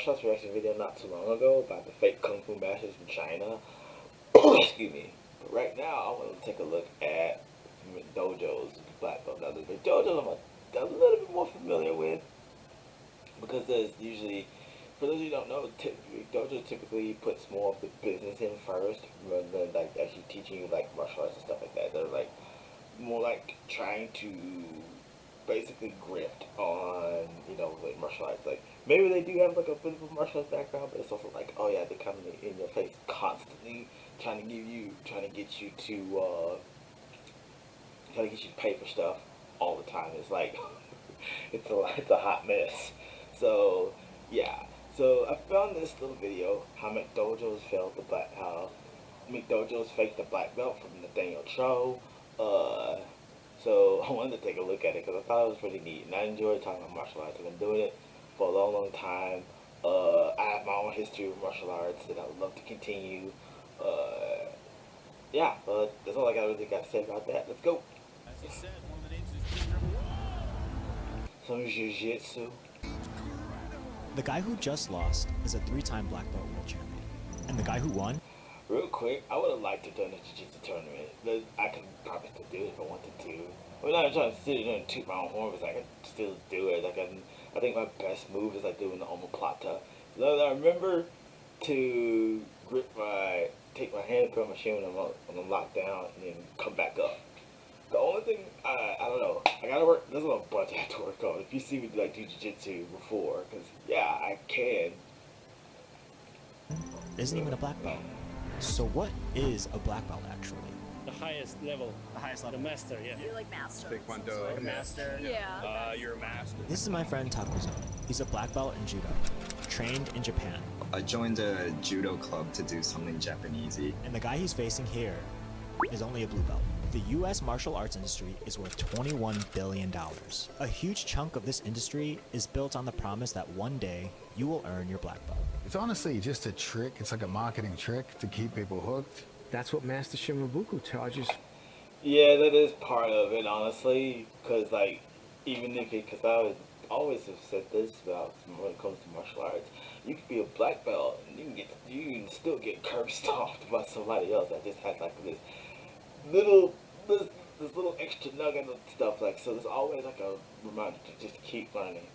martial arts reaction video not too long ago about the fake kung fu masters from China. Excuse me. But right now, I want to take a look at McDojo's black belt. Now, the McDojo's I'm a little bit more familiar with because there's usually, for those who don't know, dojo typically puts more of the business in first rather than like actually teaching you like martial arts and stuff like that. They're like more like trying to basically grift on, like martial arts. Like maybe they do have like a bit of a martial arts background, but it's also like, oh yeah, they're coming in your face constantly, trying to get you to pay for stuff all the time. It's like it's a hot mess. So yeah. So I found this little video how McDojo's faked the black belt from Nathaniel Cho. So I wanted to take a look at it because I thought it was pretty neat, and I enjoyed talking about martial arts. I've been doing it for a long, long time. I have my own history with martial arts that I would love to continue. Yeah, that's all I really got to say about that. Let's go. As you said, one of the names is some jiu-jitsu. The guy who just lost is a 3-time black belt world champion, and the guy who won. Real quick, I would have liked to have done a jiu-jitsu tournament. But I could probably still do it if I wanted to. I'm not trying to sit there and toot my own horn, but I can still do it. I think my best move is like doing the omoplata. I remember to take my hand, put on my shin when I'm locked down, and then come back up. The only thing, I don't know, I gotta work, there's a bunch I have to work on. If you see me do jiu-jitsu before, because yeah, I can. Isn't even a black belt. So what is a black belt actually? The highest level. The highest level. The master, yeah. You're like master. Taekwondo. Like a master. Yeah. You're a master. This is my friend Takuzo. He's a black belt in judo, trained in Japan. I joined a judo club to do something Japanesey. And the guy he's facing here is only a blue belt. The US martial arts industry is worth $21 billion. A huge chunk of this industry is built on the promise that one day you will earn your black belt. It's honestly just a trick. It's like a marketing trick to keep people hooked. That's what Master Shimabuku charges. Yeah, that is part of it, honestly. Because, like, because I always have said this about when it comes to martial arts, you could be a black belt and you can still get curb stomped by somebody else that just has like this little extra nugget of stuff. Like, so there's always like a reminder to just keep learning,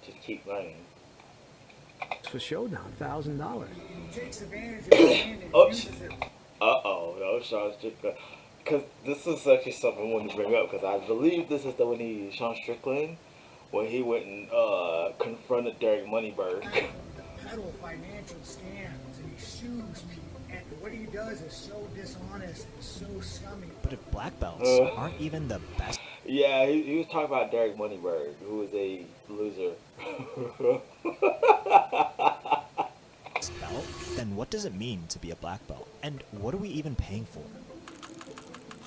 For showdown, $1,000. He takes advantage of the hand and uses it. No, Sean Strickland. Because this is actually something I wanted to bring up, because I believe this is the one Sean Strickland, when he went and confronted Derek Moneyberg. Peddle financial scams, and he sues people. And what he does is so dishonest, so scummy. But if black belts aren't even the best. Yeah, he was talking about Derek Moneyberg, who was a loser. Belt, then what does it mean to be a black belt? And what are we even paying for?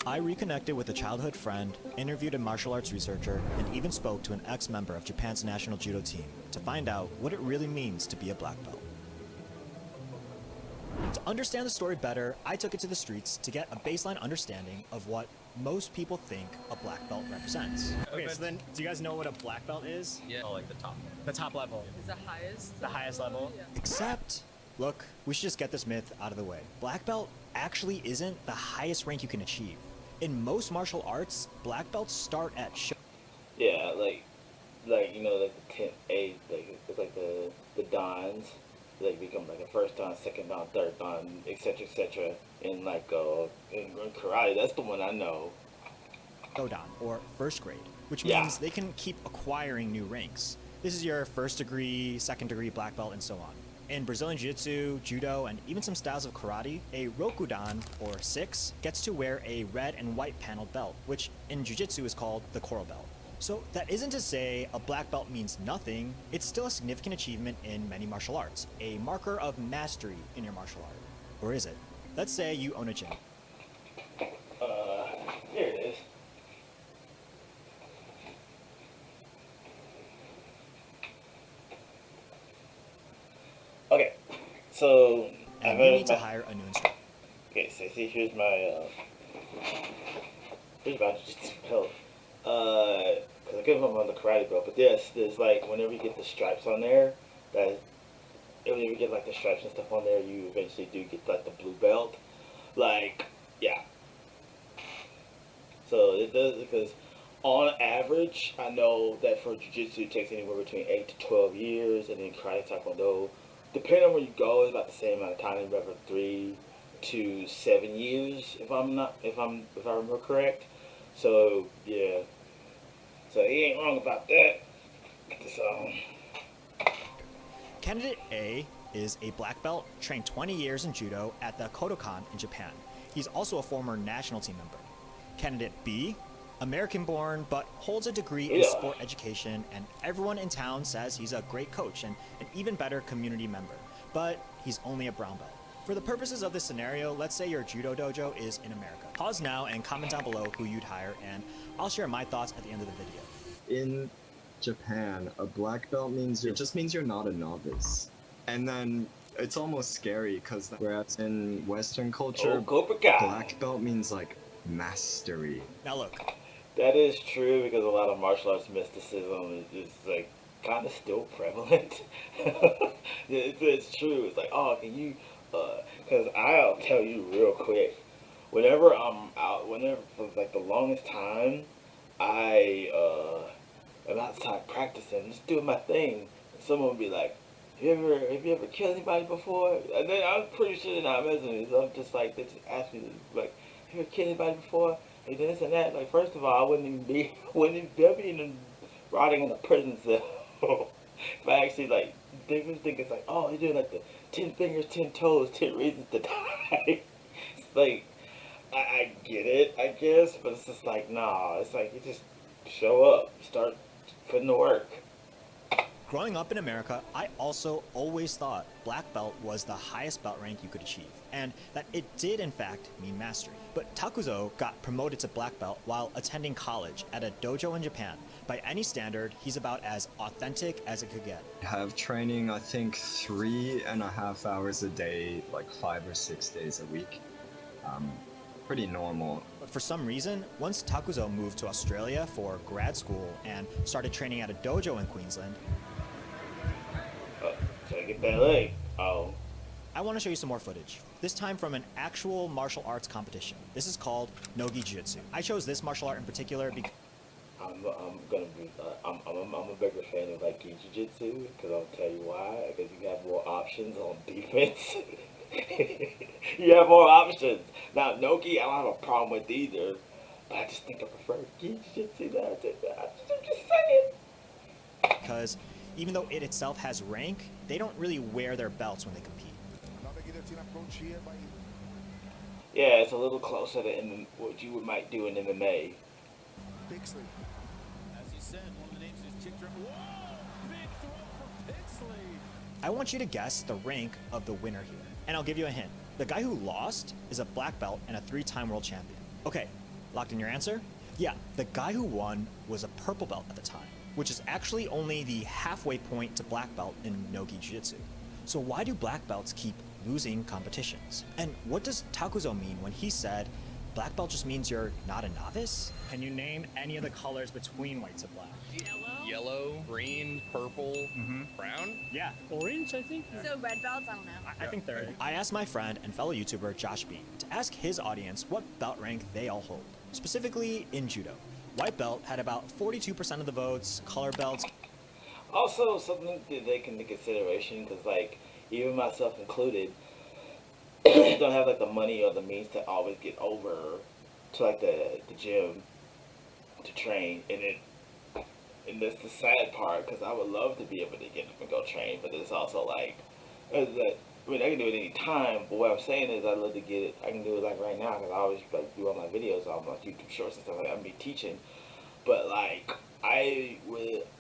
I reconnected with a childhood friend, interviewed a martial arts researcher, and even spoke to an ex-member of Japan's national judo team to find out what it really means to be a black belt. To understand the story better, I took it to the streets to get a baseline understanding of what most people think a black belt represents. Okay, so then, do you guys know what a black belt is? Yeah. Oh, like the top. The top level. Is the highest? The highest level? Yeah. Except, look, we should just get this myth out of the way. Black belt actually isn't the highest rank you can achieve. In most martial arts, black belts start at Yeah, like the 10th, 8th, like it's like the dans. Like become like a first dan, second dan, third dan, etc. In like in karate, that's the one I know. Godan, or first grade, which means they can keep acquiring new ranks. This is your first degree, second degree black belt, and so on. In Brazilian Jiu-Jitsu, Judo, and even some styles of karate, a Rokudan, or 6, gets to wear a red and white paneled belt, which in Jiu-Jitsu is called the coral belt. So that isn't to say a black belt means nothing. It's still a significant achievement in many martial arts, a marker of mastery in your martial art. Or is it? Let's say you own a gym. Here it is. Okay, so And you need to hire a new instructor. Okay, so see, here's my jiu-jitsu belt. Because I give them on the karate belt, but there's like whenever you get the stripes on there, that when you get like the stripes and stuff on there, you eventually do get like the blue belt. Like, yeah. So it does, because on average, I know that for jiu-jitsu it takes anywhere between 8 to 12 years, and then karate taekwondo, depending on where you go, it's about the same amount of time, about 3 to 7 years, if I remember correct. So yeah, so he ain't wrong about that. So Candidate A is a black belt, trained 20 years in judo at the Kodokan in Japan. He's also a former national team member. Candidate B, American-born, but holds a degree in sport education, and everyone in town says he's a great coach and an even better community member, but he's only a brown belt. For the purposes of this scenario, let's say your judo dojo is in America. Pause now and comment down below who you'd hire, and I'll share my thoughts at the end of the video. In Japan, a black belt just means you're not a novice. And then it's almost scary because whereas in Western culture, black belt means like mastery. Now look. That is true, because a lot of martial arts mysticism is like kind of still prevalent. It's true. It's like, oh, can you, because I'll tell you real quick, whenever I'm out, for like the longest time, I'm outside practicing, just doing my thing. Someone will be like, have you ever killed anybody before? And then I'm pretty sure they're not messing with me. So I'm just like, they just ask me, like, have you ever killed anybody before? And this and that. Like, first of all, I wouldn't even be rotting in a prison cell. If I actually, like, they think it's like, oh, you're doing like the 10 fingers, 10 toes, 10 reasons to die. It's like, I get it, I guess, but it's just like, nah, it's like, you just show up, start putting the work. Growing up in America, I also always thought black belt was the highest belt rank you could achieve, and that it did in fact mean mastery. But Takuzo got promoted to black belt while attending college at a dojo in Japan. By any standard, he's about as authentic as it could get. I have training, I think, 3.5 hours a day, like 5 or 6 days a week. Pretty normal. But for some reason, once Takuzo moved to Australia for grad school and started training at a dojo in Queensland, Get that leg. Oh. I want to show you some more footage. This time from an actual martial arts competition. This is called Nogi Jiu-Jitsu. I chose this martial art in particular because I'm a bigger fan of like jiu-jitsu, because I'll tell you why. Because you have more options on defense. You have more options. Now Nogi, I don't have a problem with either, but I just think I prefer jiu-jitsu. I'm just saying. Because even though it itself has rank, they don't really wear their belts when they compete. Yeah, it's a little closer to what you might do in MMA. As you said, one of the names is Chick. Whoa! Big throw for Pixley. I want you to guess the rank of the winner here, and I'll give you a hint. The guy who lost is a black belt and a 3-time world champion. Okay, locked in your answer? Yeah, the guy who won was a purple belt at the time, which is actually only the halfway point to black belt in Nogi Jiu-Jitsu. So why do black belts keep losing competitions? And what does Takuzo mean when he said, black belt just means you're not a novice? Can you name any of the colors between white to black? Yellow, green, purple, brown? Yeah. Orange, I think. So red belts, I don't know. I think they're... I asked my friend and fellow YouTuber Josh Bean to ask his audience what belt rank they all hold, specifically in judo. White belt had about 42% of the votes, color belts. Also, something to take into consideration, because like even myself included, don't have like the money or the means to always get over to like the gym to train, and that's the sad part, because I would love to be able to get up and go train, but it's also like, I mean, I can do it any time, but what I'm saying is I'd love to get it, I can do it like right now, because I always like do all my videos on my YouTube shorts and stuff like that, I'm be teaching, but like,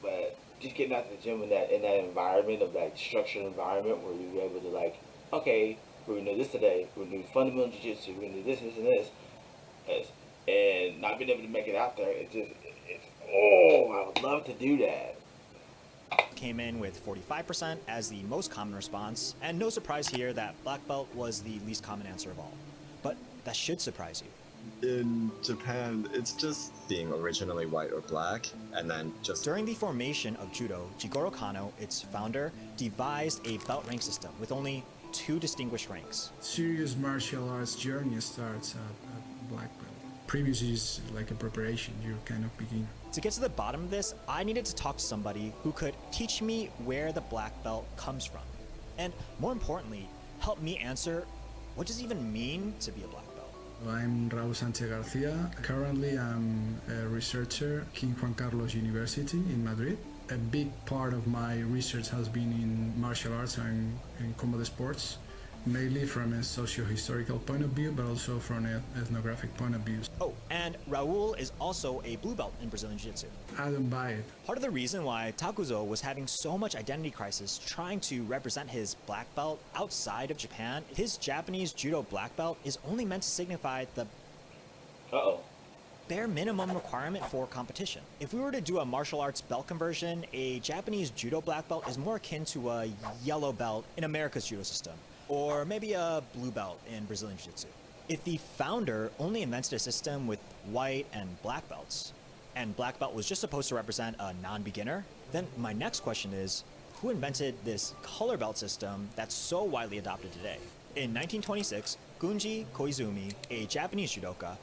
but just getting out to the gym in that environment of that structured environment where you're able to like, okay, we're gonna do this today, we're gonna do fundamental jiu-jitsu, we're gonna do this, and this, and not being able to make it out there, oh, I would love to do that. Came in with 45% as the most common response, and no surprise here that black belt was the least common answer of all. But that should surprise you. in Japan, it's just being originally white or black, and then just... During the formation of Judo, Jigoro Kano, its founder, devised a belt rank system with only 2 distinguished ranks. Serious martial arts journey starts at black belt. Previously is like a preparation, you're kind of beginner. To get to the bottom of this, I needed to talk to somebody who could teach me where the black belt comes from. And more importantly, help me answer, what does it even mean to be a black belt? I'm Raul Sanchez Garcia. Currently, I'm a researcher at King Juan Carlos University in Madrid. A big part of my research has been in martial arts and combat sports, mainly from a socio-historical point of view, but also from an ethnographic point of view. Oh, and Raul is also a blue belt in Brazilian Jiu-Jitsu. I don't buy it. Part of the reason why Takuzo was having so much identity crisis trying to represent his black belt outside of Japan, his Japanese Judo black belt is only meant to signify the bare minimum requirement for competition. If we were to do a martial arts belt conversion, a Japanese Judo black belt is more akin to a yellow belt in America's Judo system, or maybe a blue belt in Brazilian Jiu-Jitsu. If the founder only invented a system with white and black belts, and black belt was just supposed to represent a non-beginner, then my next question is, who invented this color belt system that's so widely adopted today? In 1926, Gunji Koizumi, a Japanese judoka,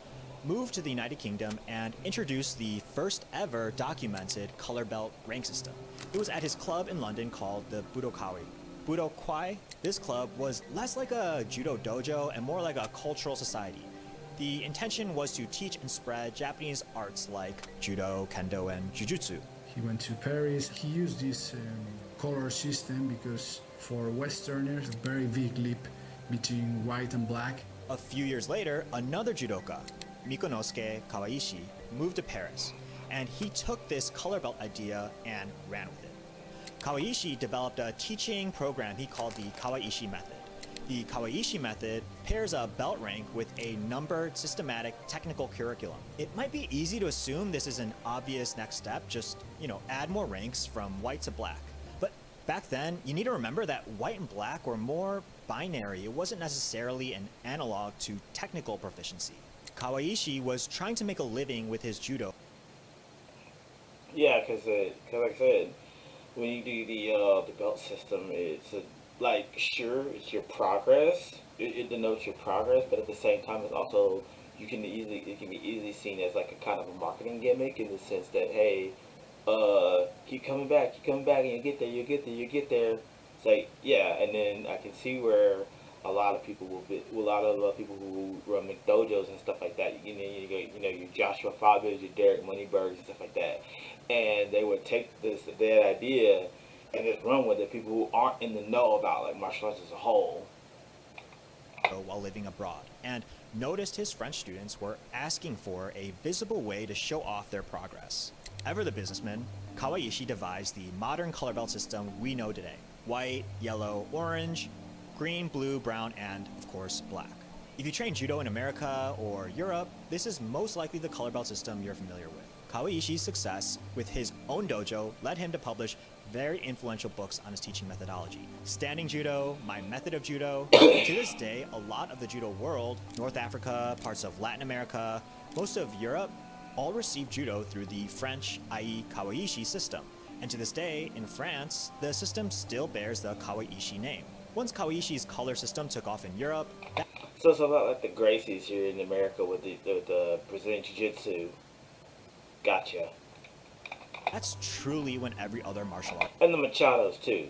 moved to the United Kingdom and introduced the first ever documented color belt rank system. It was at his club in London called the Budokwai. This club was less like a judo dojo and more like a cultural society. The intention was to teach and spread Japanese arts like judo, kendo, and jiu-jitsu. He went to Paris. He used this color system because for Westerners, a very big leap between white and black. A few years later, another judoka, Mikonosuke Kawaishi, moved to Paris, and he took this color belt idea and ran with it. Kawaishi developed a teaching program he called the Kawaishi method. The Kawaishi method pairs a belt rank with a numbered, systematic, technical curriculum. It might be easy to assume this is an obvious next step, just, add more ranks from white to black. But back then, you need to remember that white and black were more binary. It wasn't necessarily an analog to technical proficiency. Kawaishi was trying to make a living with his judo. Yeah, because like I said, when you do the belt system, it's sure, it's your progress. It denotes your progress, but at the same time, it's also it can be easily seen as like a kind of a marketing gimmick in the sense that, hey, keep coming back, and you get there. It's like, yeah, and then I can see where a lot of people people who run McDojo's and stuff like that, your Joshua Fabios, your Derek Moneybergs and stuff like that, and they would take that idea and just run with it. People who aren't in the know about like martial arts as a whole. While living abroad, and noticed his French students were asking for a visible way to show off their progress. Ever the businessman, Kawaishi devised the modern color belt system we know today: white, yellow, orange, green, blue, brown, and, of course, black. If you train judo in America or Europe, this is most likely the color belt system you're familiar with. Kawaishi's success with his own dojo led him to publish very influential books on his teaching methodology. Standing Judo, My Method of Judo. To this day, a lot of the judo world, North Africa, parts of Latin America, most of Europe, all receive judo through the French, i.e. Kawaishi system. And to this day, in France, the system still bears the Kawaishi name. Once Kawaishi's color system took off in Europe... So it's a lot like the Gracies here in America with the Brazilian Jiu-Jitsu. Gotcha. That's truly when every other martial art... And the Machados too.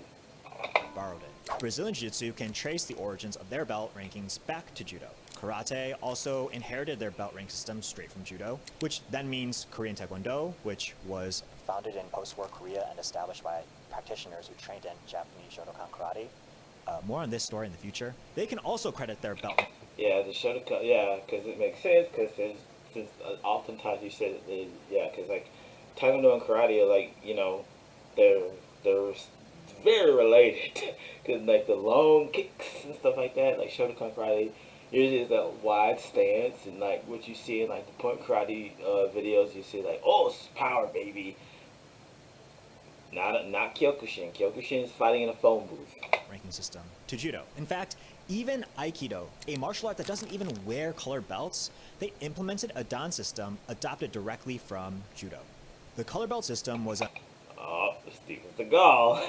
...borrowed it. Brazilian Jiu-Jitsu can trace the origins of their belt rankings back to Judo. Karate also inherited their belt rank system straight from Judo, which then means Korean Taekwondo, which was founded in post-war Korea and established by practitioners who trained in Japanese Shotokan Karate. More on this story in the future. They can also credit their belt. Yeah, the Shotokan, yeah, because it makes sense, because since oftentimes you said, because like Taekwondo and Karate are like, they're very related, because like the long kicks and stuff like that, like Shotokan Karate, usually is that wide stance, and like what you see in like the point karate videos, you see like, oh, it's power, baby. Not Kyokushin. Kyokushin is fighting in a phone booth. Ranking system to Judo. In fact, Even Aikido, a martial art that doesn't even wear colored belts, they implemented a Dan system adopted directly from Judo. The color belt system was a Steven Seagal.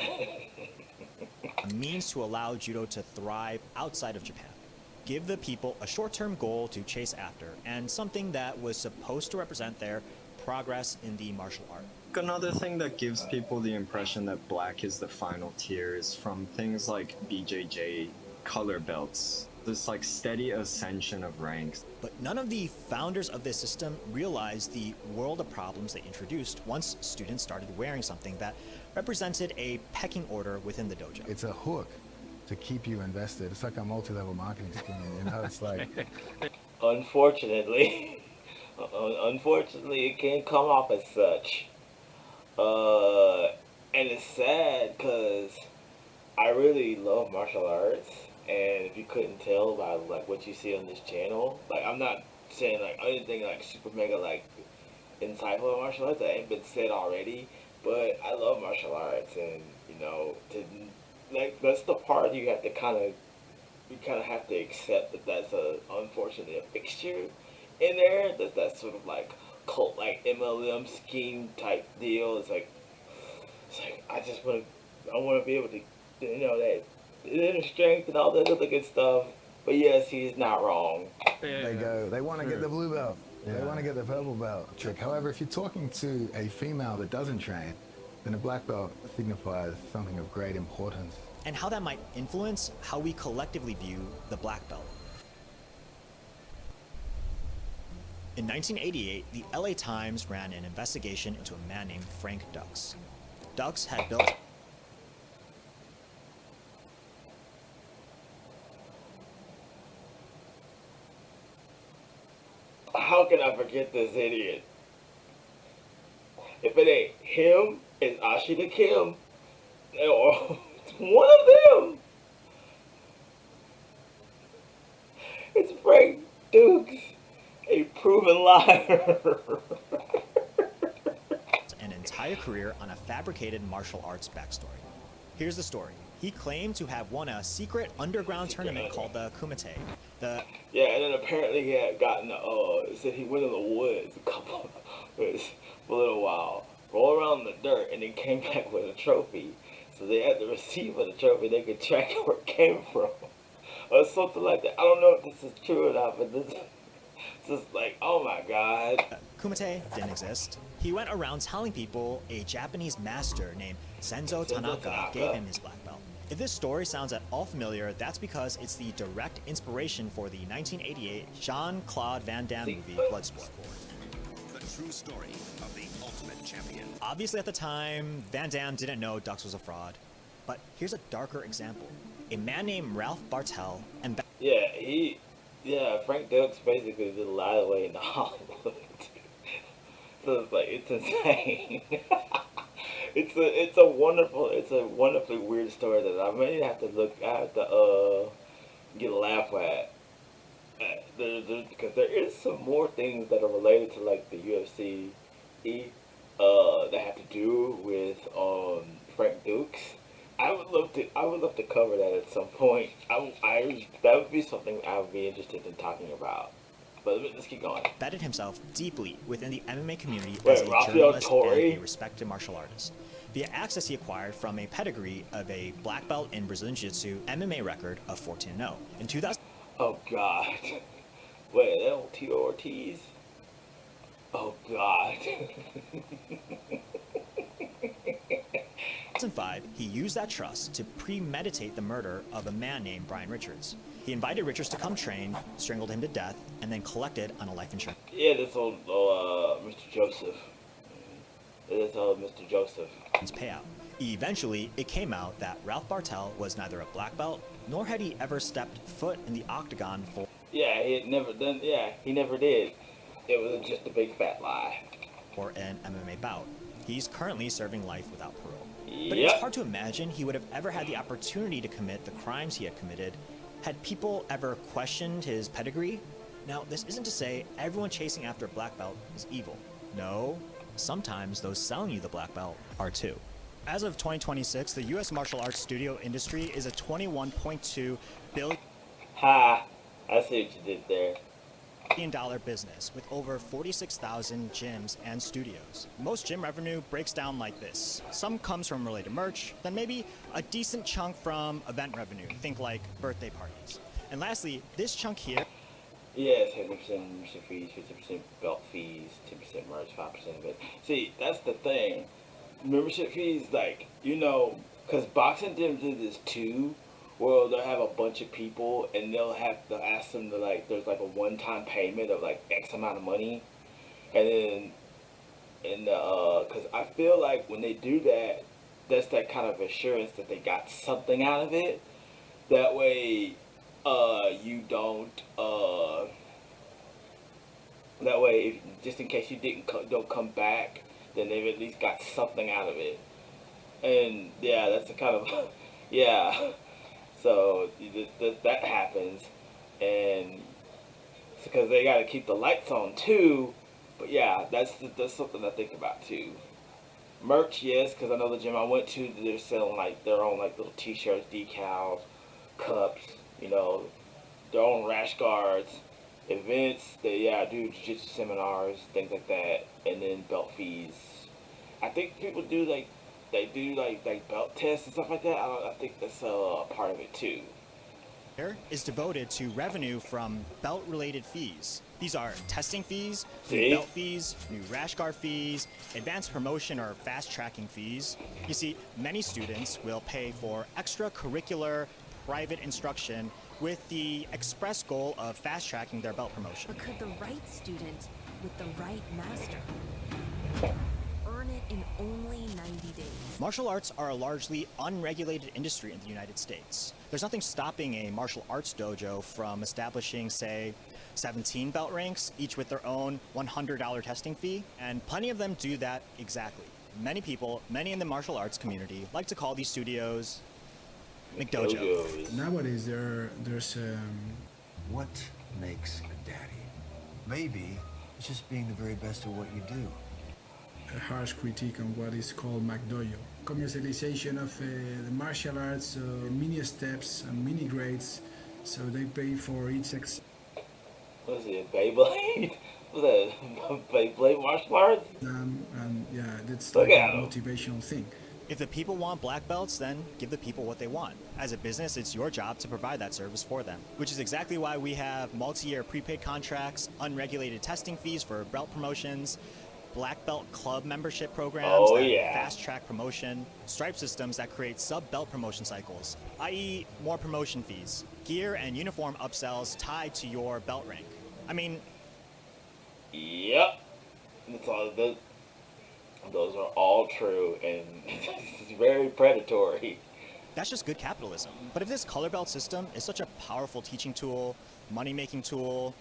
a means to allow Judo to thrive outside of Japan. Give the people a short-term goal to chase after, and something that was supposed to represent their progress in the martial art. Another thing that gives people the impression that black is the final tier is from things like BJJ color belts. This like steady ascension of ranks. But none of the founders of this system realized the world of problems they introduced once students started wearing something that represented a pecking order within the dojo. It's a hook to keep you invested. It's like a multi-level marketing scheme, you know? It's like... Unfortunately, it can come off as such. And it's sad because I really love martial arts, and if you couldn't tell by like what you see on this channel, like I'm not saying like anything like super mega like insightful martial arts that ain't been said already, but I love martial arts, and you know, like that's the part you have to kind of have to accept that that's unfortunately a fixture in there, that's sort of like cult like MLM scheme type deal. It's like I want to be able to, you know, that inner strength and all that other good stuff. But yes, he's not wrong. They want to get the blue belt. Yeah. They want to get the purple belt trick. However, if you're talking to a female that doesn't train, then a black belt signifies something of great importance. And how that might influence how we collectively view the black belt. In 1988, the LA Times ran an investigation into a man named Frank Dux. Dux had built How can I forget this idiot? If it ain't him, it's Ashita Kim. Or it's one of them. It's Frank Dukes, a proven liar. An entire career on a fabricated martial arts backstory. Here's the story. He claimed to have won a secret underground tournament called the Kumite. Yeah, and then apparently he had gotten, said he went in the woods for a little while, rolled around in the dirt, and then came back with a trophy. So they had the receipt for the trophy, they could track where it came from. Or something like that. I don't know if this is true or not, but this is like, oh my god. Kumite didn't exist. He went around telling people a Japanese master named Senzo Tanaka gave him his black belt. If this story sounds at all familiar, that's because it's the direct inspiration for the 1988 Jean-Claude Van Damme movie Bloodsport. The true story of the ultimate champion. Obviously at the time, Van Damme didn't know Dux was a fraud. But here's a darker example. A man named Ralph Bartel and... Frank Dux basically did a lot of way in Hollywood. So it's like, it's insane. It's a wonderfully weird story that I may have to get a laugh at. Because there is some more things that are related to like the UFC that have to do with Frank Dukes. I would love to cover that at some point. That would be something I would be interested in talking about. But let's keep going. Embedded himself deeply within the MMA community as a journalist and a respected martial artist, via access he acquired from a pedigree of a black belt in Brazilian Jiu-Jitsu MMA record of 14-0. In 2000... Oh god. Wait, that old Tito Ortiz? Oh god. 2005, he used that trust to premeditate the murder of a man named Brian Richards. He invited Richards to come train, strangled him to death, and then collected on a life insurance. Yeah, this old Mr. Joseph. This old Mr. Joseph. Payout. Eventually, it came out that Ralph Bartel was neither a black belt, nor had he ever stepped foot in the octagon for... Yeah, he never did. It was just a big fat lie. Or an MMA bout. He's currently serving life without parole. But it's hard to imagine he would have ever had the opportunity to commit the crimes he had committed had people ever questioned his pedigree. Now, this isn't to say everyone chasing after a black belt is evil. No, sometimes those selling you the black belt are too. As of 2026, the U.S. martial arts studio industry is a $21.2 billion... Ha! I see what you did there. $1 business with over 46,000 gyms and studios. Most gym revenue breaks down like this. Some comes from related merch, then maybe a decent chunk from event revenue, think like birthday parties. And lastly, this chunk here. Yeah, 10% membership fees, 50% belt fees, 10% merch, 5% of it. See, that's the thing. Membership fees, like, you know, because boxing gyms do this too. Well, they'll have a bunch of people and they'll have to ask them to, like, there's like a one-time payment of like X amount of money. And then, because I feel like when they do that, that's that kind of assurance that they got something out of it. That way, you don't, that way, if, just in case you don't come back, then they've at least got something out of it. And yeah, that's the kind of, yeah. So that happens, and it's because they got to keep the lights on too. But yeah, that's something I think about too. Merch, yes, because I know the gym I went to, they're selling like their own like little T-shirts, decals, cups, you know, their own rash guards. Events, they do jiu-jitsu seminars, things like that, and then belt fees. I think people do like. They do like belt tests and stuff like that. I think that's a part of it too. Here is devoted to revenue from belt-related fees. These are testing fees, new belt fees, new rash guard fees, advanced promotion or fast-tracking fees. You see, many students will pay for extracurricular private instruction with the express goal of fast-tracking their belt promotion. But could the right student with the right master earn it in only 90 days? Martial arts are a largely unregulated industry in the United States. There's nothing stopping a martial arts dojo from establishing, say, 17 belt ranks, each with their own $100 testing fee, and plenty of them do that exactly. Many people, many in the martial arts community, like to call these studios McDojo's. Nowadays, there's what makes a daddy? Maybe it's just being the very best at what you do. A harsh critique on what is called McDojo. Commercialization of the martial arts, mini steps and mini grades, so they pay for each What is it, Beyblade? Was that Beyblade martial arts? And yeah, that's Look like a at 'em. motivational thing. If the people want black belts, then give the people what they want. As a business, it's your job to provide that service for them, which is exactly why we have multi-year prepaid contracts, unregulated testing fees for belt promotions, black belt club membership programs, fast track promotion, stripe systems that create sub-belt promotion cycles, i.e. more promotion fees, gear and uniform upsells tied to your belt rank. I mean... Yep. That's all, those are all true, and it's very predatory. That's just good capitalism. But if this color belt system is such a powerful teaching tool, money-making tool,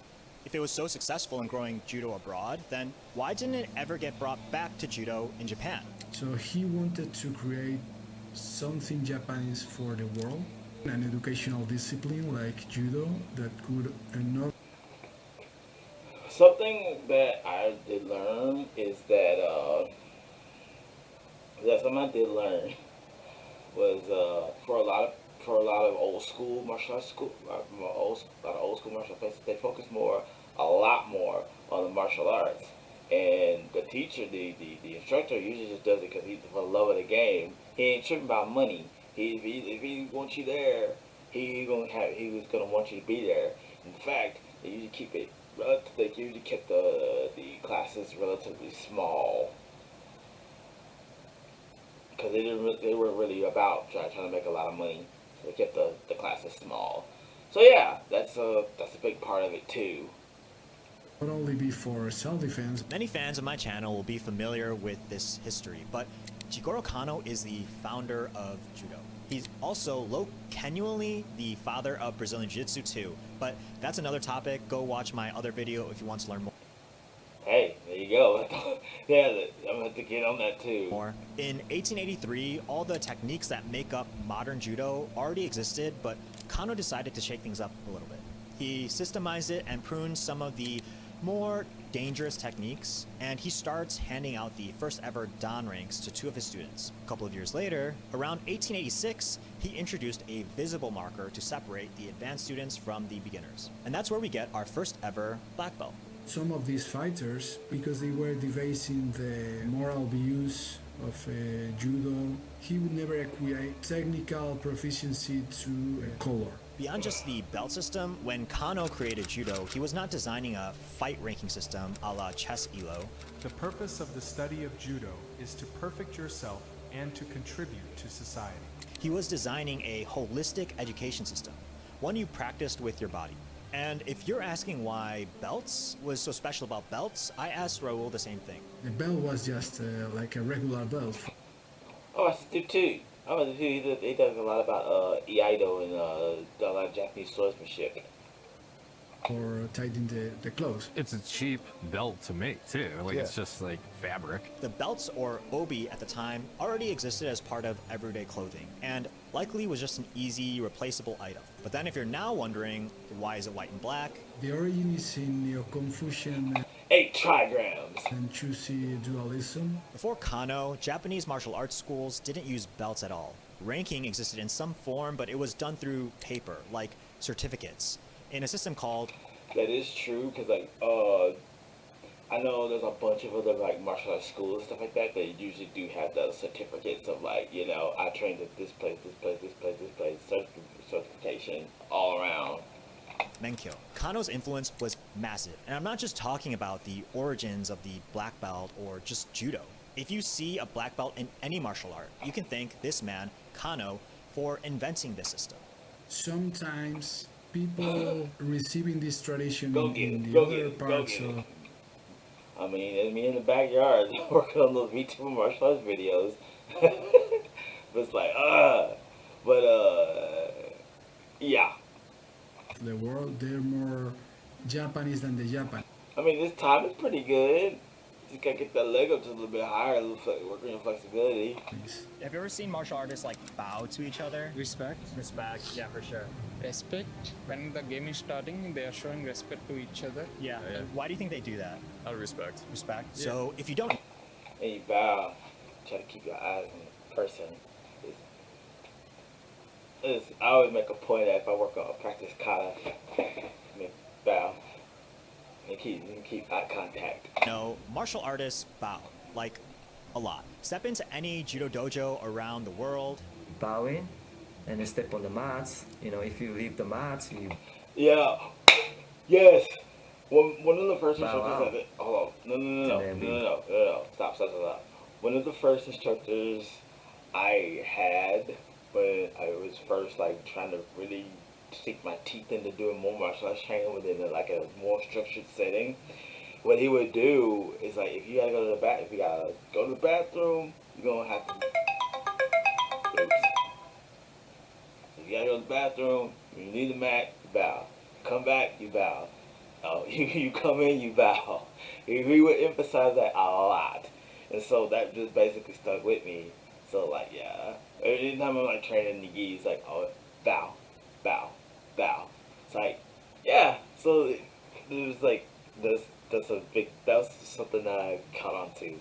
if it was so successful in growing judo abroad, then why didn't it ever get brought back to judo in Japan? So he wanted to create something Japanese for the world, an educational discipline like judo that could not. Something that I did learn is that something I did learn was for a lot of old school martial arts school, a lot of old school martial places, they focus a lot more on the martial arts. And the teacher, the instructor usually just does it because he's for the love of the game. He ain't tripping about money. If he wants you there, he was gonna want you to be there. In fact, they usually keep it. They usually kept the classes relatively small because they were really about trying to make a lot of money. So they kept the classes small. So yeah, that's a big part of it too. Not only be for self-defense. Many fans of my channel will be familiar with this history, but Jigoro Kano is the founder of judo. He's also locanually the father of Brazilian Jiu-Jitsu too, but that's another topic. Go watch my other video if you want to learn more. Hey, there you go. Yeah, I'm gonna have to get on that too. In 1883, all the techniques that make up modern judo already existed, but Kano decided to shake things up a little bit. He systemized it and pruned some of the more dangerous techniques, and he starts handing out the first ever Dan ranks to 2 of his students. A couple of years later, around 1886, he introduced a visible marker to separate the advanced students from the beginners. And that's where we get our first ever black belt. Some of these fighters, because they were debasing the moral views of judo, he would never equate technical proficiency to color. Beyond just the belt system, when Kano created judo, he was not designing a fight ranking system a la chess elo. The purpose of the study of judo is to perfect yourself and to contribute to society. He was designing a holistic education system, one you practiced with your body. And if you're asking why belts was so special about belts, I asked Raul the same thing. The belt was just like a regular belt. Oh, I do too. I was too. He does a lot about Iaido and a lot of Japanese swordsmanship. Or tightening the clothes. It's a cheap belt to make too. Like it's just like fabric. The belts, or obi at the time, already existed as part of everyday clothing, and likely was just an easy, replaceable item. But then if you're now wondering, why is it white and black? The origin is in Neo-Confucian 8 trigrams and Chusi dualism. Before Kano, Japanese martial arts schools didn't use belts at all. Ranking existed in some form, but it was done through paper, like certificates, in a system called... That is true, because like, I know there's a bunch of other like martial arts schools and stuff like that. They usually do have those certificates of like, you know, I trained at this place, certification all around. Menkyo. Kano's influence was massive, and I'm not just talking about the origins of the black belt or just judo. If you see a black belt in any martial art, you can thank this man, Kano, for inventing this system. Sometimes people receiving this tradition in the other parts of... I mean, me in the backyard working on those VTuber martial arts videos. But it's like, yeah. The world, they're more Japanese than the Japan. I mean, this time is pretty good. Just gotta get that leg up just a little bit higher, working on flexibility. Have you ever seen martial artists like bow to each other? Respect? Respect, yeah, for sure. Respect. When the game is starting, they are showing respect to each other. Yeah. Why do you think they do that? Out of respect. Respect. Yeah. So if you don't... And you bow, try to keep your eyes on the person. I always make a point that if I work on practice kata, bow. And keep eye contact. No, martial artists bow, like a lot. Step into any judo dojo around the world. Bowing, and you step on the mats. You know, if you leave the mats, you... Yeah. Yes. One of the first instructors at it. Hold on. No. Stop. One of the first instructors I had when I was first like trying to really sink my teeth into doing more martial arts training within a more structured setting. What he would do is like, if you gotta go to the bathroom, you're gonna have to. Oops. If you gotta go to the bathroom, you leave the mat, you bow. Come back, you bow. You come in, you bow. He would emphasize that a lot, and so that just basically stuck with me. So like, yeah, anytime I'm like training the gi, it's like, oh, bow. It's like, yeah. So it was like that was something that I caught on to.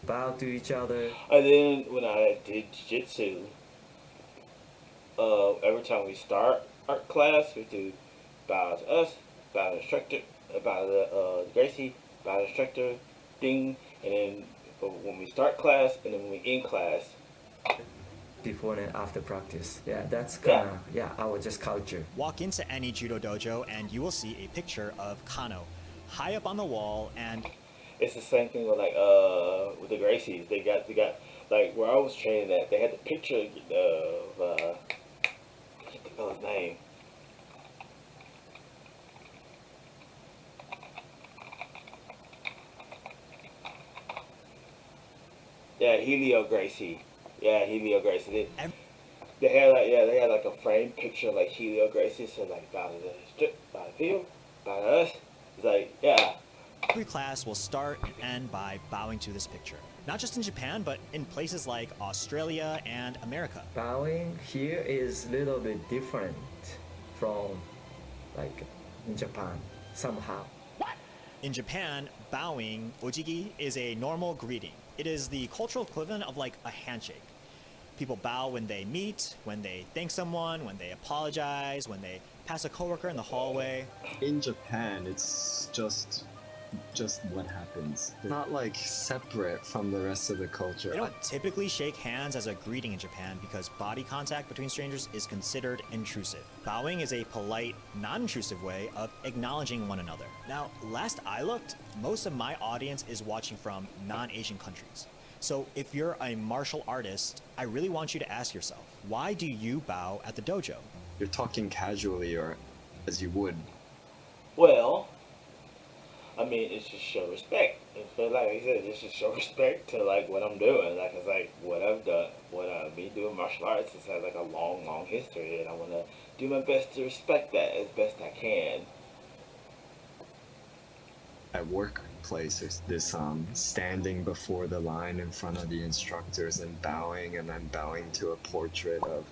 Bow to each other. And then when I did jiu-jitsu, every time we start our class, we do bow to us, bow to the instructor, bow to the Gracie, bow to the instructor, ding, and then when we start class and then when we end class. Before and after practice. Yeah, that's kind of, our just culture. Walk into any judo dojo and you will see a picture of Kano high up on the wall, and it's the same thing with like with the Gracies. They got like where I was training at, they had the picture of I can't think of his name. Yeah, Helio Gracie. Yeah, Helio Gracie. They had like a framed picture of like Helio Gracie, so like bow to the strip, bow to field, bow to us. It's like, yeah. Every class will start and end by bowing to this picture. Not just in Japan, but in places like Australia and America. Bowing here is a little bit different from like in Japan, somehow. In Japan, bowing, ojigi, is a normal greeting. It is the cultural equivalent of like a handshake. People bow when they meet, when they thank someone, when they apologize, when they pass a coworker in the hallway. In Japan, it's just what happens. It's not like separate from the rest of the culture. They don't typically shake hands as a greeting in Japan because body contact between strangers is considered intrusive. Bowing is a polite, non-intrusive way of acknowledging one another. Now, last I looked, most of my audience is watching from non-Asian countries. So if you're a martial artist, I really want you to ask yourself, why do you bow at the dojo? You're talking casually or as you would. Well, I mean, it's just show respect. Like I said, it's just show respect to like what I'm doing. Like it's like what I've done, me doing martial arts. It has like a long, long history, and I want to do my best to respect that as best I can. At workplace, there's this standing before the line in front of the instructors and then bowing to a portrait of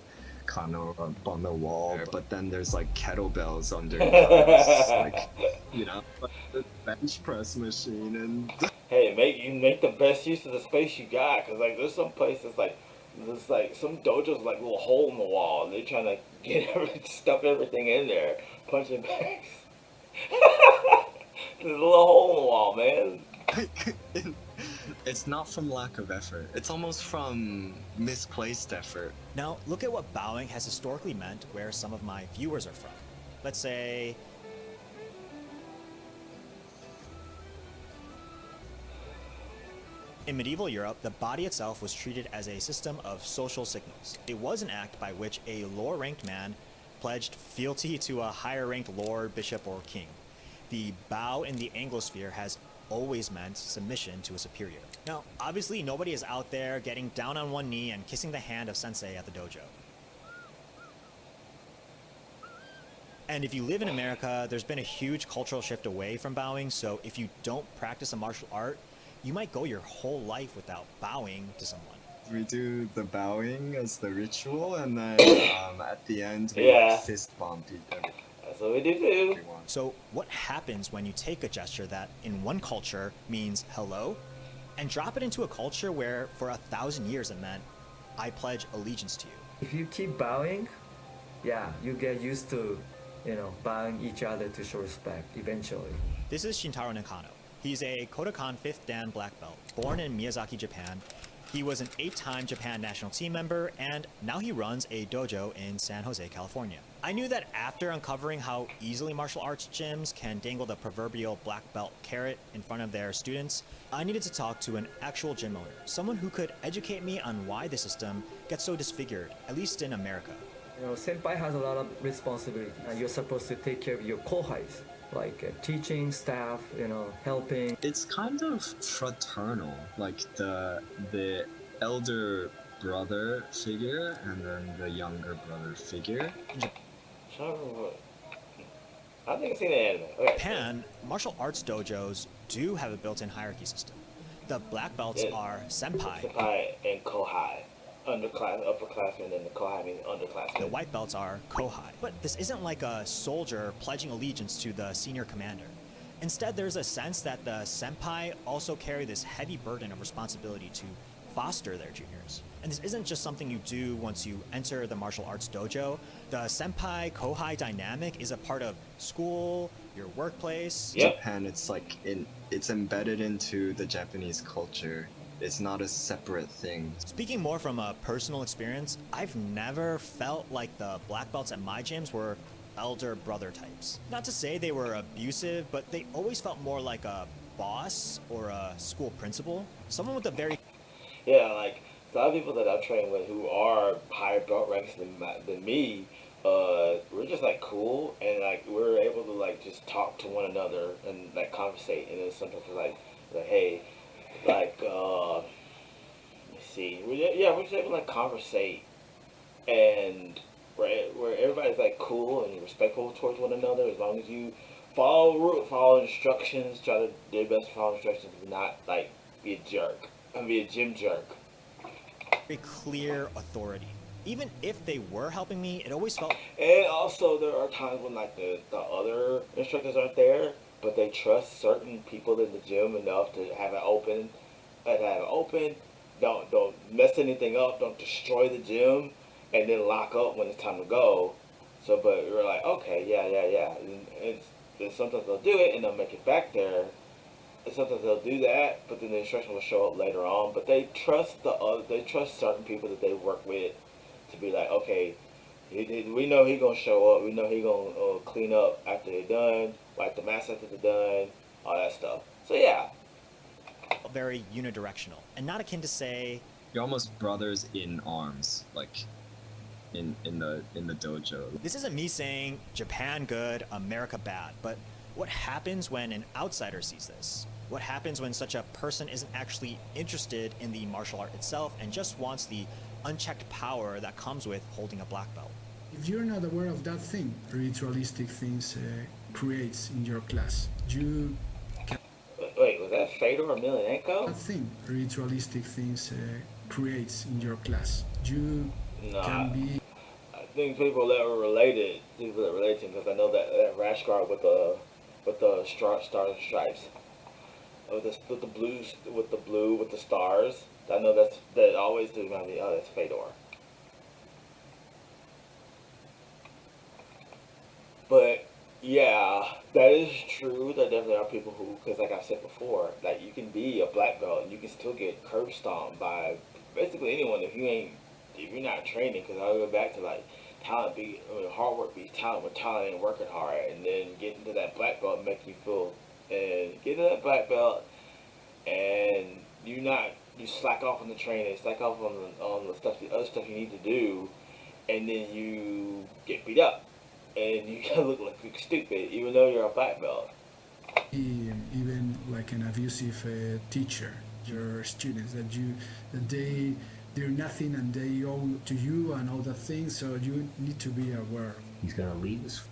Kano up on the wall, but then there's like kettlebells underneath us, like, you know, the bench press machine, and hey, make the best use of the space you got, cause like there's some places like there's like some dojos like a little hole in the wall, and they're trying to stuff everything in there, punching bags. There's a little hole in the wall, man. It's not from lack of effort. It's almost from misplaced effort. Now, look at what bowing has historically meant where some of my viewers are from. Let's say in medieval Europe, the body itself was treated as a system of social signals. It was an act by which a lower-ranked man pledged fealty to a higher-ranked lord, bishop, or king. The bow in the Anglosphere has always meant submission to a superior. Now, obviously, nobody is out there getting down on one knee and kissing the hand of sensei at the dojo. And if you live in America, there's been a huge cultural shift away from bowing, so if you don't practice a martial art, you might go your whole life without bowing to someone. We do the bowing as the ritual, and then at the end we fist bump each other. That's what we do too. So what happens when you take a gesture that in one culture means hello and drop it into a culture where for 1,000 years it meant I pledge allegiance to you? If you keep bowing, yeah, you get used to, bowing each other to show respect eventually. This is Shintaro Nakano. He's a Kodokan 5th Dan black belt, born in Miyazaki, Japan. He was an 8-time Japan national team member, and now he runs a dojo in San Jose, California. I knew that after uncovering how easily martial arts gyms can dangle the proverbial black belt carrot in front of their students, I needed to talk to an actual gym owner, someone who could educate me on why the system gets so disfigured, at least in America. Senpai has a lot of responsibility. You're supposed to take care of your kohais, like teaching, staff, helping. It's kind of fraternal, like the elder brother figure and then the younger brother figure. I think I've seen the anime. Okay. Japan, martial arts dojos do have a built-in hierarchy system. The black belts are senpai. Senpai and kohai. Upperclassmen, and the kohai means underclassmen. The white belts are kohai. But this isn't like a soldier pledging allegiance to the senior commander. Instead, there's a sense that the senpai also carry this heavy burden of responsibility to foster their juniors. And this isn't just something you do once you enter the martial arts dojo. The senpai-kohai dynamic is a part of school, your workplace. Japan, it's embedded into the Japanese culture. It's not a separate thing. Speaking more from a personal experience, I've never felt like the black belts at my gyms were elder brother types. Not to say they were abusive, but they always felt more like a boss or a school principal. Someone with a very... Yeah, like, a lot of people that I've trained with who are higher belt ranks than me, we're just like cool, and like we're able to like just talk to one another and like conversate, and then sometimes we're like hey, like let me see, we're just able to like conversate, and where everybody's like cool and respectful towards one another, as long as you follow instructions, try to do your best to follow instructions, but not like be a jerk and be a gym jerk. Very clear authority. even if they were helping me, it always felt... And also, there are times when like the other instructors aren't there, but they trust certain people in the gym enough to have it open. Don't mess anything up. Don't destroy the gym, and then lock up when it's time to go. So, but you're like, okay, yeah. And then sometimes they'll do it and they'll make it back there. And sometimes they'll do that, but then the instruction will show up later on. But they trust they trust certain people that they work with to be like, okay, we know he gonna show up. We know he gonna clean up after they're done, wipe the mats after they're done, all that stuff. So yeah, very unidirectional and not akin to say you're almost brothers in arms, like in the dojo. This isn't me saying Japan good, America bad, but what happens when an outsider sees this? What happens when such a person isn't actually interested in the martial art itself and just wants the unchecked power that comes with holding a black belt? If you're not aware of that thing, ritualistic things creates in your class, you can... Wait, was that Fedor Emelianenko? That thing, ritualistic things creates in your class, you can be... I think people that were related to him, because I know that rash guard with the stars and stripes, with the blue with the stars. I know that always do remind me. Oh, that's Fedor. But yeah, that is true. There definitely are people who, because like I said before, like you can be a black belt and you can still get curb stomped by basically anyone if you're not training. Because I'll go back to like hard work beats talent when talent ain't working hard, and then getting to that black belt make you feel, and get to that black belt and you slack off on the training, slack off on the other stuff you need to do, and then you get beat up and you look like stupid even though you're a black belt. Even like an abusive teacher, your students they're nothing and they owe to you and all that things, so you need to be aware. He's going to leave his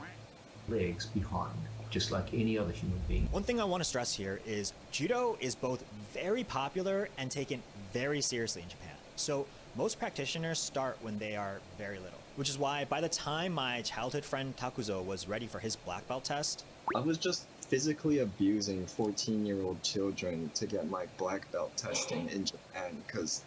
legs behind, just like any other human being. One thing I want to stress here is judo is both very popular and taken very seriously in Japan. So most practitioners start when they are very little, which is why by the time my childhood friend Takuzo was ready for his black belt test, I was just physically abusing 14-year-old children to get my black belt testing in Japan, because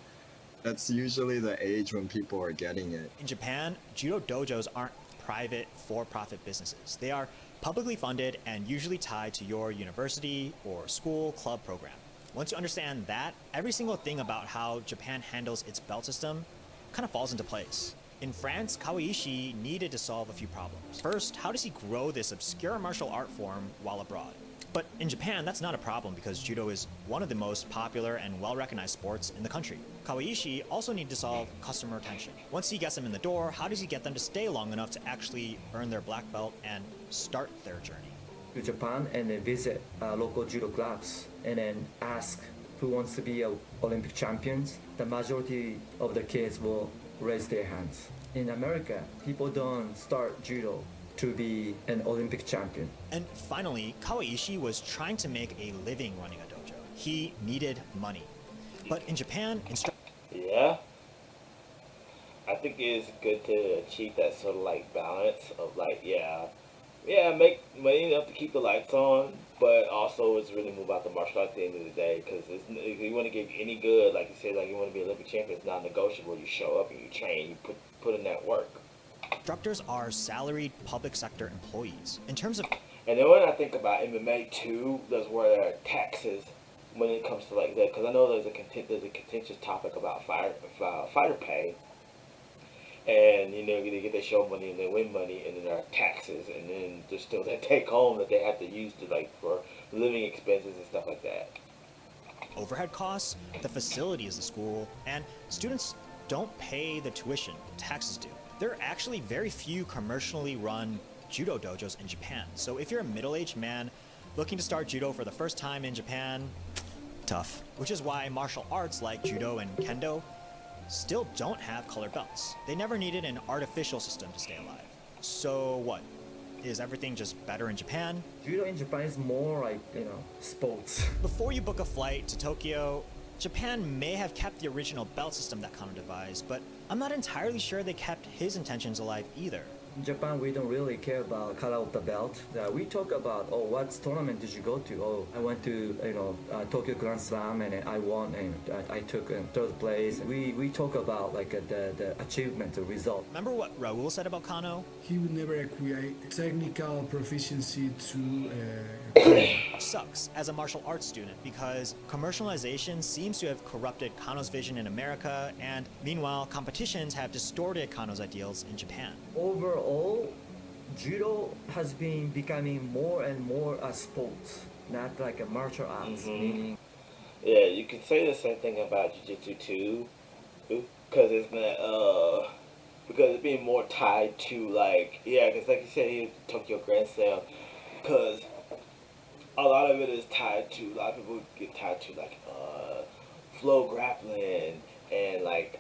that's usually the age when people are getting it. In Japan, judo dojos aren't private, for-profit businesses. They are publicly funded and usually tied to your university or school club program. Once you understand that, every single thing about how Japan handles its belt system kind of falls into place. In France, Kawaiishi needed to solve a few problems. First, how does he grow this obscure martial art form while abroad? But in Japan, that's not a problem because judo is one of the most popular and well-recognized sports in the country. Kawaiishi also needs to solve customer retention. Once he gets them in the door, how does he get them to stay long enough to actually earn their black belt and start their journey? To Japan and then visit local judo clubs and then ask who wants to be Olympic champions. The majority of the kids will raise their hands. In America, people don't start judo to be an Olympic champion. And finally, Kawaiishi was trying to make a living running a dojo. He needed money. But in Japan, yeah, I think it's good to achieve that sort of like balance of like, make money enough to keep the lights on, but also it's really move out the martial art at the end of the day, because if you want to get any good, like you said, like you want to be Olympic champion, it's non-negotiable. You show up and you train, you put in that work. Instructors are salaried public sector employees. In terms of... And then when I think about MMA too, that's where there are taxes when it comes to like that, because I know there's a contentious topic about fighter pay, and they get their show money and they win money, and then there are taxes, and then there's still that take home that they have to use to like for living expenses and stuff like that. Overhead costs, the facilities of the school, and students don't pay the tuition taxes do. There are actually very few commercially run judo dojos in Japan. So if you're a middle-aged man looking to start judo for the first time in Japan, tough. Which is why martial arts like judo and kendo still don't have colored belts. They never needed an artificial system to stay alive. So what? Is everything just better in Japan? Judo in Japan is more like, sports. Before you book a flight to Tokyo, Japan may have kept the original belt system that Kano devised, but I'm not entirely sure they kept his intentions alive either. In Japan, we don't really care about color of the belt. We talk about, oh, what tournament did you go to? Oh, I went to, Tokyo Grand Slam and I won and I took third place. We talk about like the achievement, the result. Remember what Raul said about Kano? He would never acquire technical proficiency to Sucks as a martial arts student because commercialization seems to have corrupted Kano's vision in America, and meanwhile, competitions have distorted Kano's ideals in Japan. Overall, judo has been becoming more and more a sport, not like a martial arts. Meaning, yeah, you could say the same thing about jiu-jitsu too, because it's not because it's being more tied to like because like you said, Tokyo Grand Slam, because a lot of it is tied to, a lot of people get tied to like flow grappling and like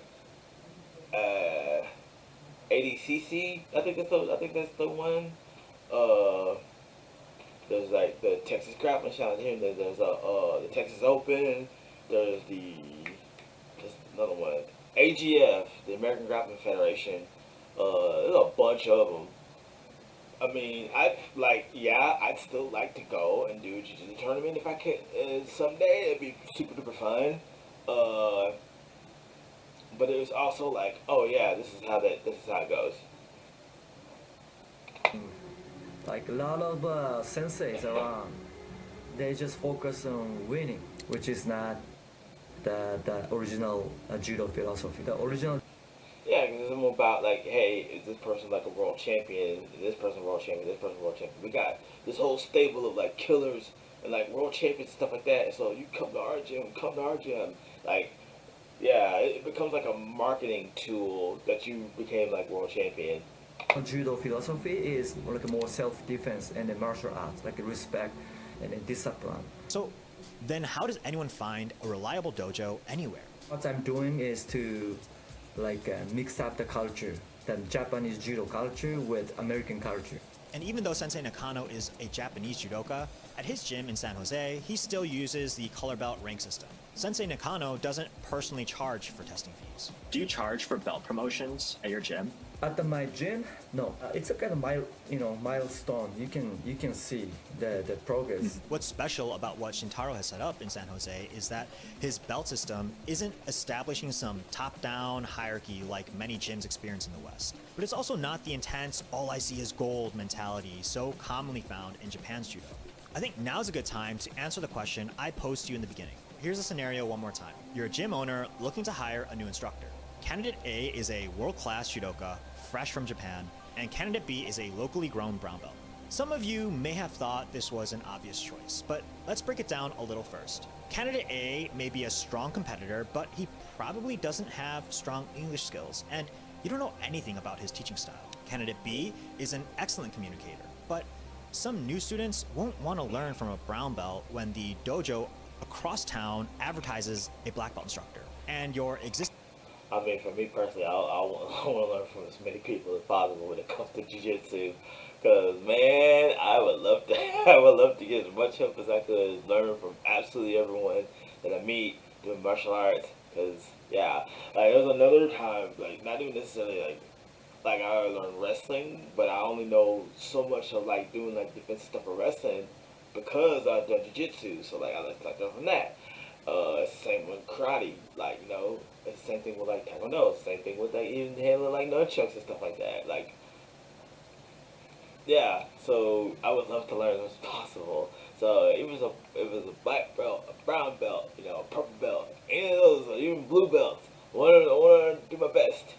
ADCC. I think that's the one. There's like the Texas Grappling Challenge here. There's the Texas Open. There's another one. AGF, the American Grappling Federation. There's a bunch of them. I mean, I'd still like to go and do a jiu-jitsu tournament if I can someday. It'd be super duper fun. But it was also like, oh yeah, this is how it goes. like a lot of senseis around, they just focus on winning, which is not the original judo philosophy. The original. Yeah, because it's more about like, hey, is this person like a world champion? Is this person world champion? This person world champion? We got this whole stable of like killers and like world champions and stuff like that. So you come to our gym, like, yeah, it becomes like a marketing tool that you became like world champion. Judo philosophy is like a more self-defense and a martial arts, like respect and a discipline. So then how does anyone find a reliable dojo anywhere? What I'm doing is to mix up the culture, the Japanese judo culture with American culture. And even though Sensei Nakano is a Japanese judoka, at his gym in San Jose, he still uses the color belt rank system. Sensei Nakano doesn't personally charge for testing fees. Do you charge for belt promotions at your gym? At my gym, no. It's a kind of milestone. You can see the progress. What's special about what Shintaro has set up in San Jose is that his belt system isn't establishing some top-down hierarchy like many gyms experience in the West. But it's also not the intense all I see is gold mentality so commonly found in Japan's judo. I think now's a good time to answer the question I posed to you in the beginning. Here's a scenario one more time. You're a gym owner looking to hire a new instructor. Candidate A is a world-class judoka, fresh from Japan, and candidate B is a locally grown brown belt. Some of you may have thought this was an obvious choice, but let's break it down a little first. Candidate A may be a strong competitor, but he probably doesn't have strong English skills, and you don't know anything about his teaching style. Candidate B is an excellent communicator, but some new students won't want to learn from a brown belt when the dojo across town advertises a black belt instructor, and your existing. I mean, for me personally, I want to learn from as many people as possible when it comes to jiu-jitsu. Cause man, I would love to get as much help as I could, learn from absolutely everyone that I meet doing martial arts. Cause yeah, like there was another time, like not even necessarily like I learned wrestling, but I only know so much of like doing like defensive stuff for wrestling because I've done jiu-jitsu. So like I learned from that. It's the same with karate, like, you know, it's the same thing with like taekwondo, same thing with like even handling like nunchucks and stuff like that. Like, yeah, so I would love to learn as much as possible. So it was a black belt, a brown belt, you know, a purple belt, any of those, or even blue belts. I want to do my best.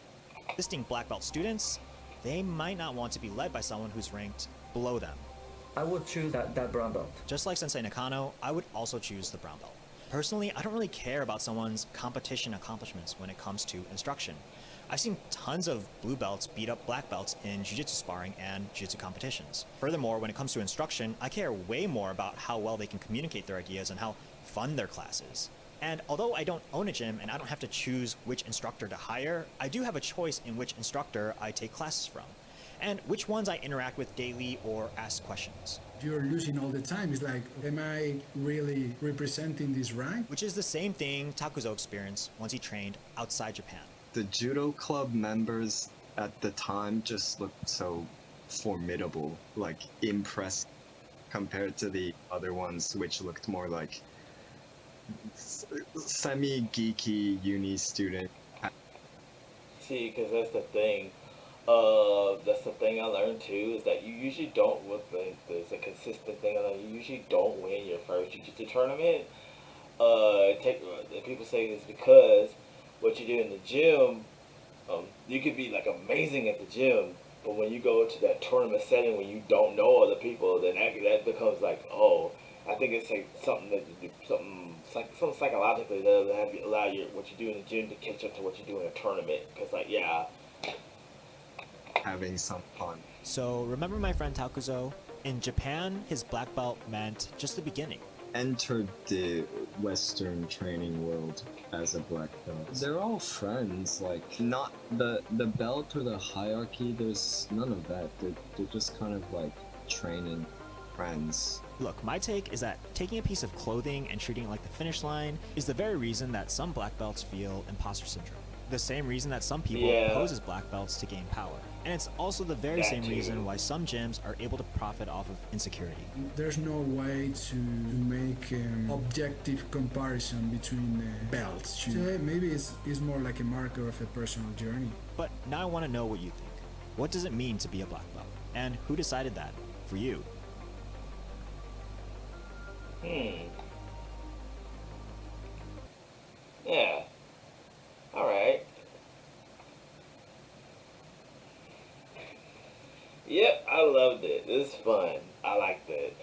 Existing black belt students, they might not want to be led by someone who's ranked below them. I would choose that brown belt. Just like Sensei Nakano, I would also choose the brown belt. Personally, I don't really care about someone's competition accomplishments when it comes to instruction. I've seen tons of blue belts beat up black belts in jiu-jitsu sparring and jiu-jitsu competitions. Furthermore, when it comes to instruction, I care way more about how well they can communicate their ideas and how fun their class is. And although I don't own a gym and I don't have to choose which instructor to hire, I do have a choice in which instructor I take classes from. and which ones I interact with daily or ask questions. You're losing all the time. It's like, am I really representing this rank? Which is the same thing Takuzo experienced once he trained outside Japan. The judo club members at the time just looked so formidable, like impressive, compared to the other ones, which looked more like semi-geeky uni student. See, because that's the thing. That's the thing I learned too, is that you usually don't, there's a consistent thing, you usually don't win your first jiu-jitsu tournament. People say this because what you do in the gym, you could be like amazing at the gym, but when you go to that tournament setting when you don't know other people, then that becomes like, oh, I think it's like something psychologically that'll have you allow what you do in the gym to catch up to what you do in a tournament. Because like, yeah, having some fun. So remember my friend Takuzo? In Japan, his black belt meant just the beginning. Entered the Western training world as a black belt. They're all friends, like, not the belt or the hierarchy, there's none of that. They're just kind of like training friends. Look, my take is that taking a piece of clothing and treating it like the finish line is the very reason that some black belts feel imposter syndrome. The same reason that some people pose as black belts to gain power. And it's also the very same reason why some gyms are able to profit off of insecurity. There's no way to make an objective comparison between belts. Maybe it's more like a marker of a personal journey. But now I want to know what you think. What does it mean to be a black belt? And who decided that for you? Yeah. Alright. Yep, I loved it. It was fun. I liked it.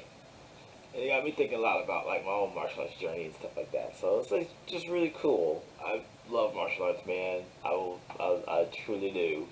And it got me thinking a lot about like my own martial arts journey and stuff like that. So it's like just really cool. I love martial arts, man. I truly do.